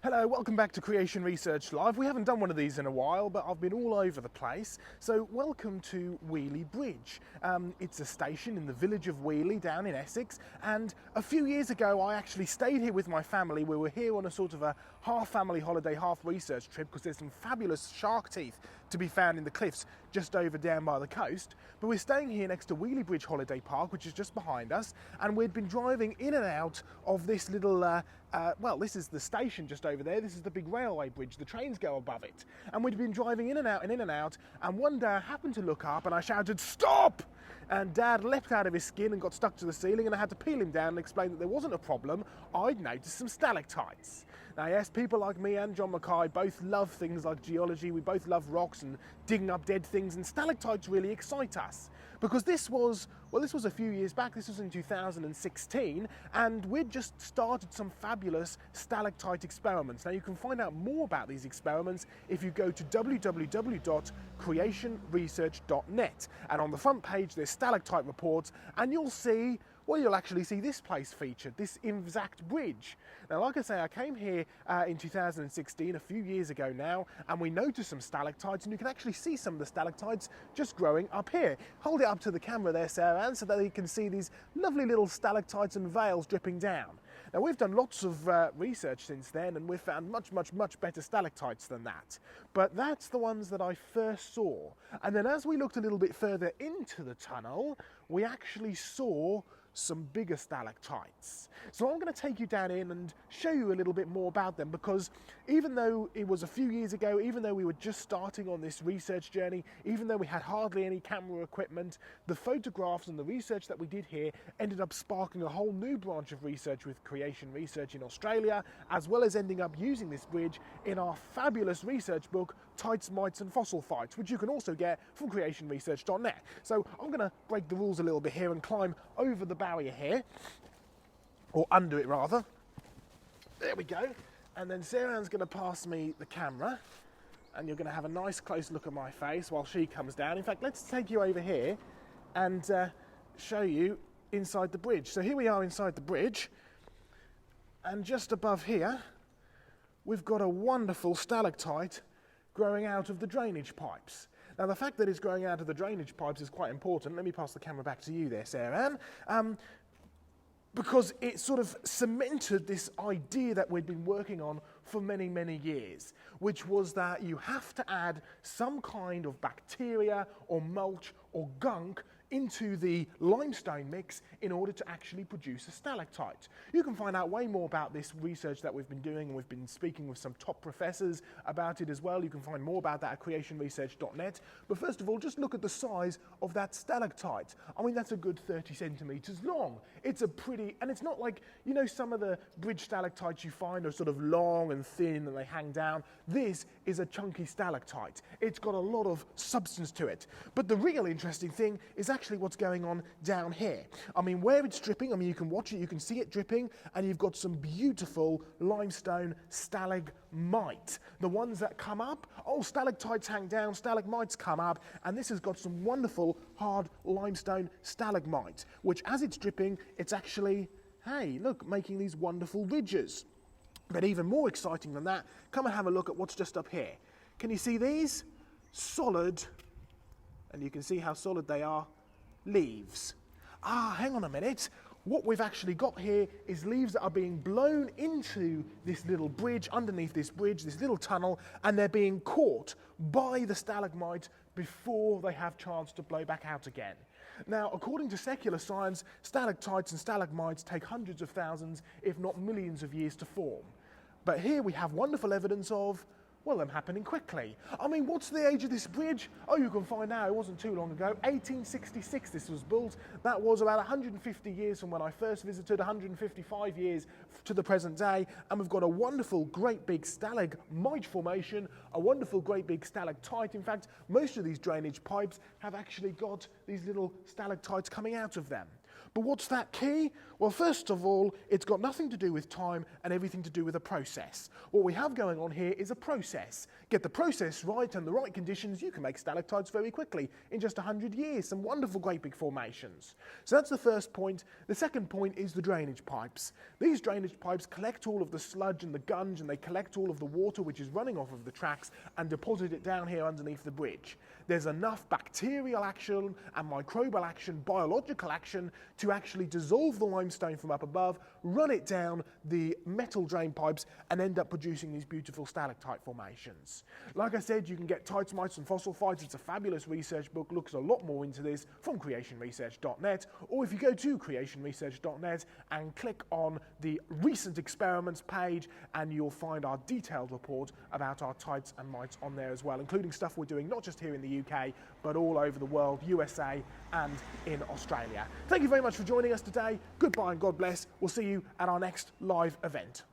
Hello, welcome back to Creation Research Live. We haven't done one of these in a while, but I've been all over the place. So welcome to Weeley Bridge. It's a station in the village of Weeley down in Essex, and a few years ago I actually stayed here with my family. We were here on a sort of a half family holiday, half research trip, because there's some fabulous shark teeth to be found in the cliffs just over down by the coast. But we're staying here next to Weeley Bridge Holiday Park, which is just behind us, and we'd been driving in and out of this little well, this is the station just over there. This is the big railway bridge. The trains go above it. And we'd been driving in and out and in and out. And one day I happened to look up and I shouted, "Stop!" And Dad leapt out of his skin and got stuck to the ceiling, and I had to peel him down and explain that there wasn't a problem. I'd noticed some stalactites. Now, yes, people like me and John Mackay both love things like geology. We both love rocks and digging up dead things, and stalactites really excite us. Because this was a few years back. This was in 2016, and we'd just started some fabulous stalactite experiments. Now, you can find out more about these experiments if you go to www.creationresearch.net, and on the front page there's stalactite reports, and you'll actually see this place featured, this exact bridge. Now, like I say, I came here in 2016, a few years ago now, and we noticed some stalactites, and you can actually see some of the stalactites just growing up here. Hold it up to the camera there, Sarah Ann, so that you can see these lovely little stalactites and veils dripping down. Now, we've done lots of research since then, and we've found much better stalactites than that. But that's the ones that I first saw. And then as we looked a little bit further into the tunnel, we actually saw some bigger stalactites. So I'm going to take you down in and show you a little bit more about them, because even though it was a few years ago, even though we were just starting on this research journey, even though we had hardly any camera equipment, the photographs and the research that we did here ended up sparking a whole new branch of research with Creation Research in Australia, as well as ending up using this bridge in our fabulous research book, Tites, Mites and Fossil Fights, which you can also get from creationresearch.net. So I'm going to break the rules a little bit here and climb over the barrier here, or under it rather. There we go. And then Sarah Ann's going to pass me the camera, and you're going to have a nice close look at my face while she comes down. In fact, let's take you over here and show you inside the bridge. So here we are inside the bridge, and just above here we've got a wonderful stalactite growing out of the drainage pipes. Now, the fact that it's growing out of the drainage pipes is quite important. Let me pass the camera back to you there, Sarah Ann, because it sort of cemented this idea that we'd been working on for many years, which was that you have to add some kind of bacteria or mulch or gunk into the limestone mix in order to actually produce a stalactite. You can find out way more about this research that we've been doing, and we've been speaking with some top professors about it as well. You can find more about that at creationresearch.net. But first of all, just look at the size of that stalactite. I mean, that's a good 30 centimeters long. It's a pretty, and it's not like, you know, some of the bridge stalactites you find are sort of long and thin and they hang down. This is a chunky stalactite. It's got a lot of substance to it. But the real interesting thing is actually what's going on down here. I mean, where it's dripping, I mean, you can watch it, you can see it dripping, and you've got some beautiful limestone stalagmite. The ones that come up, stalactites hang down, stalagmites come up, and this has got some wonderful hard limestone stalagmite, which as it's dripping, it's actually, hey, look, making these wonderful ridges. But even more exciting than that, come and have a look at what's just up here. Can you see these? Solid, and you can see how solid they are, leaves. Hang on a minute. What we've actually got here is leaves that are being blown into this little bridge, underneath this bridge, this little tunnel, and they're being caught by the stalagmite before they have chance to blow back out again. Now, according to secular science, stalactites and stalagmites take hundreds of thousands, if not millions of years to form. But here we have wonderful evidence of, well, them happening quickly. I mean, what's the age of this bridge? You can find out. It wasn't too long ago. 1866 this was built. That was about 150 years from when I first visited, 155 years to the present day. And we've got a wonderful, great big stalagmite formation, a wonderful, great big stalactite. In fact, most of these drainage pipes have actually got these little stalactites coming out of them. But what's that key? Well, first of all, it's got nothing to do with time and everything to do with a process. What we have going on here is a process. Get the process right and the right conditions, you can make stalactites very quickly, in just 100 years. Some wonderful great big formations. So that's the first point. The second point is the drainage pipes. These drainage pipes collect all of the sludge and the gunge, and they collect all of the water which is running off of the tracks and deposit it down here underneath the bridge. There's enough bacterial action and microbial action, biological action, to actually dissolve the limestone from up above, run it down the metal drain pipes, and end up producing these beautiful stalactite formations. Like I said, you can get Tites, Mites and Fossil Fights. It's a fabulous research book, looks a lot more into this, from creationresearch.net, or if you go to creationresearch.net and click on the recent experiments page, and you'll find our detailed report about our Tites and Mites on there as well, including stuff we're doing not just here in the UK, but all over the world, USA and in Australia. Thank you very much for joining us today. Goodbye and God bless. We'll see you at our next live event.